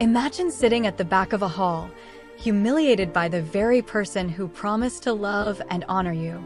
Imagine sitting at the back of a hall, humiliated by the very person who promised to love and honor you.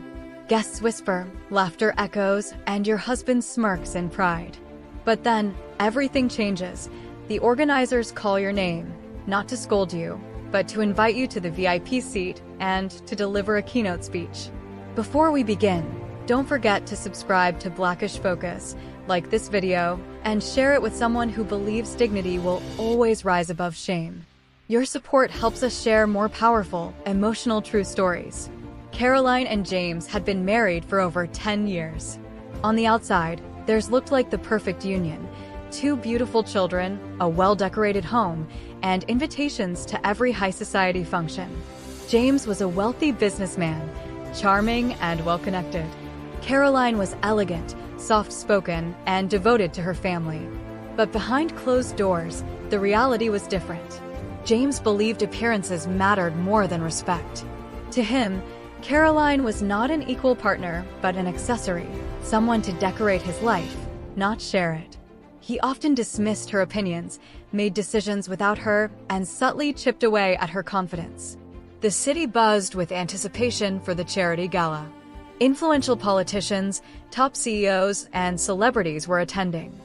Guests whisper, laughter echoes, and your husband smirks in pride. But then, everything changes. The organizers call your name, not to scold you, but to invite you to the VIP seat and to deliver a keynote speech. Before we begin, don't forget to subscribe to Blackish Focus, like this video, and share it with someone who believes dignity will always rise above shame. Your support helps us share more powerful, emotional true stories. Caroline and James had been married for over 10 years. On the outside, theirs looked like the perfect union. 2 beautiful children, a well-decorated home, and invitations to every high society function. James was a wealthy businessman, charming and well-connected. Caroline was elegant, soft-spoken, and devoted to her family. But behind closed doors, the reality was different. James believed appearances mattered more than respect. To him, Caroline was not an equal partner, but an accessory, someone to decorate his life, not share it. He often dismissed her opinions, made decisions without her, and subtly chipped away at her confidence. The city buzzed with anticipation for the charity gala. Influential politicians, top CEOs, and celebrities were attending.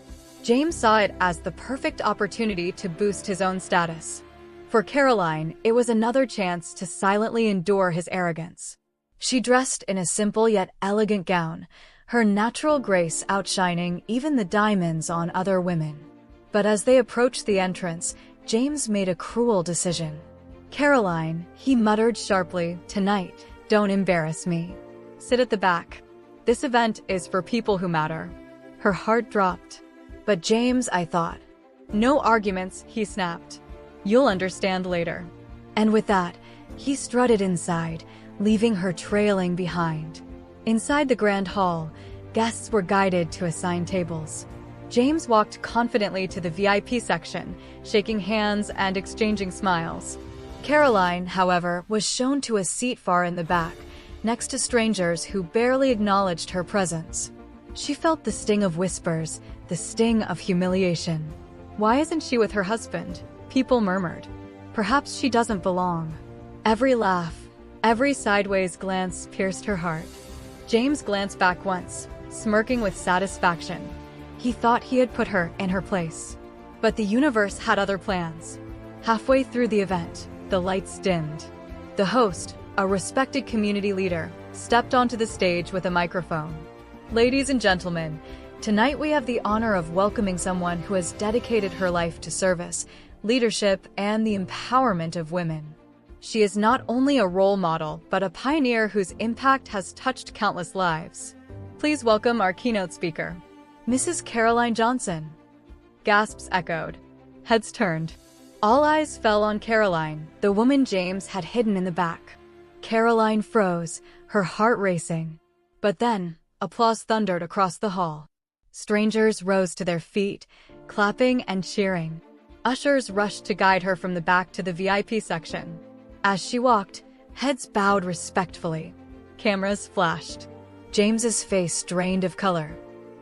James saw it as the perfect opportunity to boost his own status. For Caroline, it was another chance to silently endure his arrogance. She dressed in a simple yet elegant gown, her natural grace outshining even the diamonds on other women. But as they approached the entrance, James made a cruel decision. "Caroline," he muttered sharply, "tonight, don't embarrass me. Sit at the back. This event is for people who matter." Her heart dropped. "But James," I thought. "No arguments," he snapped. "You'll understand later." And with that, he strutted inside, leaving her trailing behind. Inside the grand hall, guests were guided to assigned tables. James walked confidently to the VIP section, shaking hands and exchanging smiles. Caroline, however, was shown to a seat far in the back, next to strangers who barely acknowledged her presence. She felt the sting of whispers, the sting of humiliation. "Why isn't she with her husband?" people murmured. "Perhaps she doesn't belong." Every laugh, every sideways glance pierced her heart. James glanced back once, smirking with satisfaction. He thought he had put her in her place. But the universe had other plans. Halfway through the event, the lights dimmed. The host, a respected community leader, stepped onto the stage with a microphone. "Ladies and gentlemen, tonight we have the honor of welcoming someone who has dedicated her life to service, leadership, and the empowerment of women. She is not only a role model, but a pioneer whose impact has touched countless lives. Please welcome our keynote speaker, Mrs. Caroline Johnson." Gasps echoed. Heads turned. All eyes fell on Caroline, the woman James had hidden in the back. Caroline froze, her heart racing. But then, applause thundered across the hall. Strangers rose to their feet, clapping and cheering. Ushers rushed to guide her from the back to the VIP section. As she walked, heads bowed respectfully. Cameras flashed. James's face drained of color.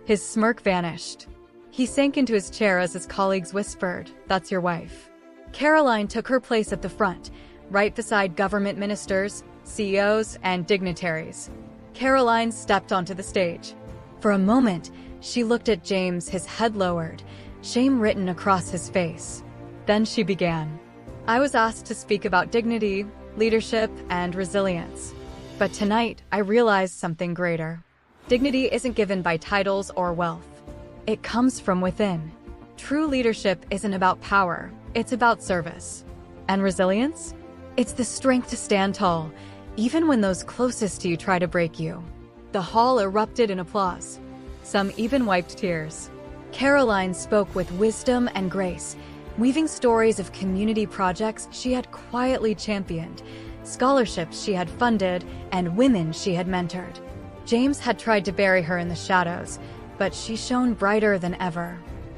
His smirk vanished. He sank into his chair as his colleagues whispered, "That's your wife." Caroline took her place at the front, right beside government ministers, CEOs, and dignitaries. Caroline stepped onto the stage. For a moment, she looked at James, his head lowered, shame written across his face. Then she began. "I was asked to speak about dignity, leadership, and resilience. But tonight, I realized something greater. Dignity isn't given by titles or wealth. It comes from within. True leadership isn't about power, it's about service. And resilience? It's the strength to stand tall, even when those closest to you try to break you." The hall erupted in applause. Some even wiped tears. Caroline spoke with wisdom and grace, weaving stories of community projects she had quietly championed, scholarships she had funded, and women she had mentored. James had tried to bury her in the shadows, but she shone brighter than ever.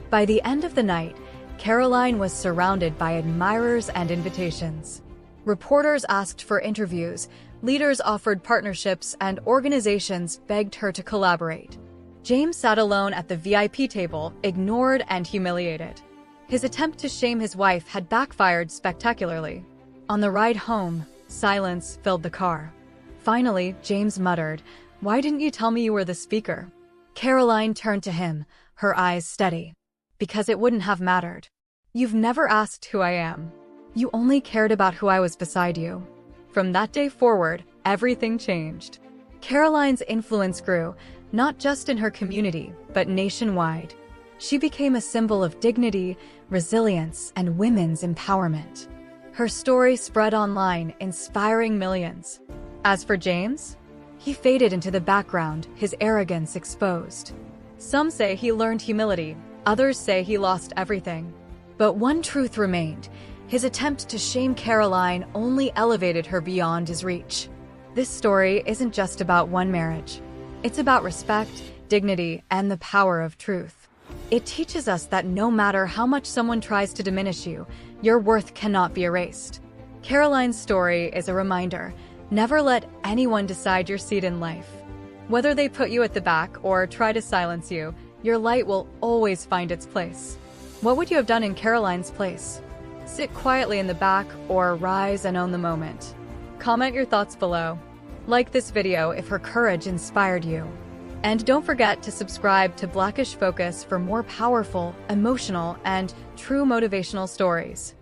By the end of the night, Caroline was surrounded by admirers and invitations. Reporters asked for interviews, leaders offered partnerships, and organizations begged her to collaborate. James sat alone at the VIP table, ignored and humiliated. His attempt to shame his wife had backfired spectacularly. On the ride home, silence filled the car. Finally, James muttered, "Why didn't you tell me you were the speaker?" Caroline turned to him, her eyes steady. "Because it wouldn't have mattered. You've never asked who I am. You only cared about who I was beside you." From that day forward, everything changed. Caroline's influence grew, not just in her community, but nationwide. She became a symbol of dignity, resilience, and women's empowerment. Her story spread online, inspiring millions. As for James, he faded into the background, his arrogance exposed. Some say he learned humility, others say he lost everything. But one truth remained: his attempt to shame Caroline only elevated her beyond his reach. This story isn't just about one marriage. It's about respect, dignity, and the power of truth. It teaches us that no matter how much someone tries to diminish you, your worth cannot be erased. Caroline's story is a reminder: never let anyone decide your seat in life. Whether they put you at the back or try to silence you, your light will always find its place. What would you have done in Caroline's place? Sit quietly in the back or rise and own the moment? Comment your thoughts below. Like this video if her courage inspired you. And don't forget to subscribe to Blackish Focus for more powerful, emotional, and true motivational stories.